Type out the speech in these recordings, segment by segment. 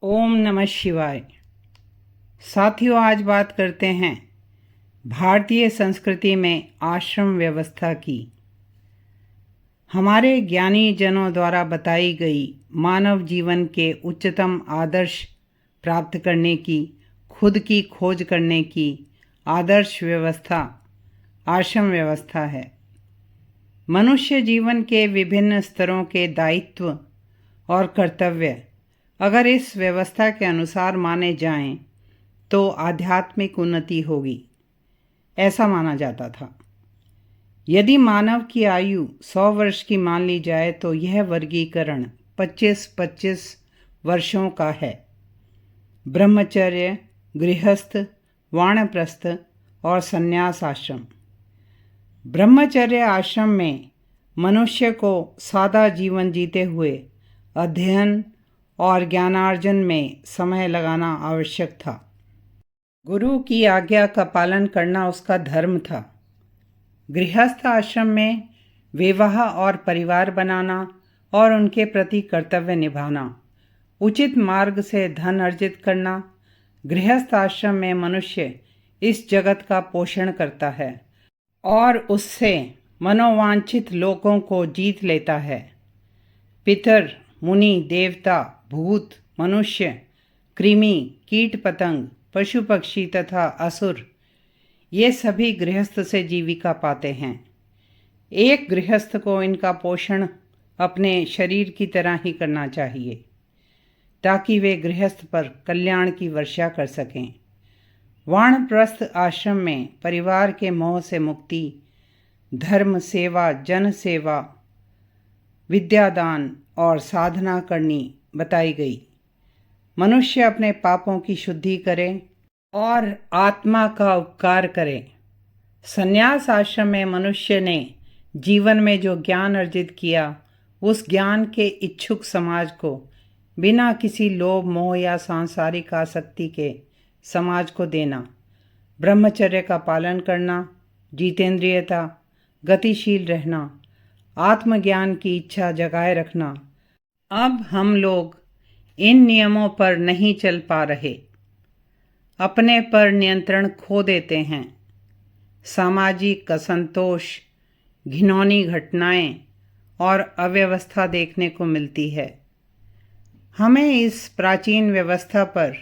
ओम नमः शिवाय। साथियों, आज बात करते हैं भारतीय संस्कृति में आश्रम व्यवस्था की। हमारे ज्ञानी जनों द्वारा बताई गई मानव जीवन के उच्चतम आदर्श प्राप्त करने की, खुद की खोज करने की आदर्श व्यवस्था आश्रम व्यवस्था है। मनुष्य जीवन के विभिन्न स्तरों के दायित्व और कर्तव्य अगर इस व्यवस्था के अनुसार माने जाएं, तो आध्यात्मिक उन्नति होगी, ऐसा माना जाता था। यदि मानव की आयु 100 वर्ष की मान ली जाए तो यह वर्गीकरण 25-25 वर्षों का है। ब्रह्मचर्य, गृहस्थ, वानप्रस्थ और संन्यास आश्रम। ब्रह्मचर्य आश्रम में मनुष्य को सादा जीवन जीते हुए अध्ययन और ज्ञानार्जन में समय लगाना आवश्यक था। गुरु की आज्ञा का पालन करना उसका धर्म था। गृहस्थ आश्रम में विवाह और परिवार बनाना और उनके प्रति कर्तव्य निभाना, उचित मार्ग से धन अर्जित करना। गृहस्थ आश्रम में मनुष्य इस जगत का पोषण करता है और उससे मनोवांछित लोगों को जीत लेता है। पितर, मुनि, देवता, भूत, मनुष्य, कृमि, कीट पतंग, पशु पक्षी तथा असुर, ये सभी गृहस्थ से जीविका पाते हैं। एक गृहस्थ को इनका पोषण अपने शरीर की तरह ही करना चाहिए, ताकि वे गृहस्थ पर कल्याण की वर्षा कर सकें। वानप्रस्थ आश्रम में परिवार के मोह से मुक्ति, धर्म सेवा, जन सेवा, विद्यादान और साधना करनी बताई गई। मनुष्य अपने पापों की शुद्धि करे और आत्मा का उपकार करे। संन्यास आश्रम में मनुष्य ने जीवन में जो ज्ञान अर्जित किया, उस ज्ञान के इच्छुक समाज को बिना किसी लोभ, मोह या सांसारिक आसक्ति के समाज को देना। ब्रह्मचर्य का पालन करना, जितेंद्रियता, गतिशील रहना, आत्मज्ञान की इच्छा जगाए रखना। अब हम लोग इन नियमों पर नहीं चल पा रहे, अपने पर नियंत्रण खो देते हैं। सामाजिक असंतोष, घिनौनी घटनाएं और अव्यवस्था देखने को मिलती है। हमें इस प्राचीन व्यवस्था पर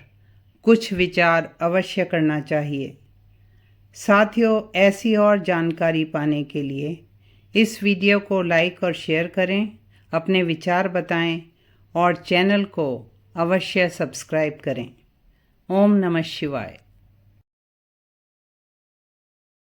कुछ विचार अवश्य करना चाहिए। साथियों, ऐसी और जानकारी पाने के लिए इस वीडियो को लाइक और शेयर करें, अपने विचार बताएं और चैनल को अवश्य सब्सक्राइब करें। ओम नमः शिवाय।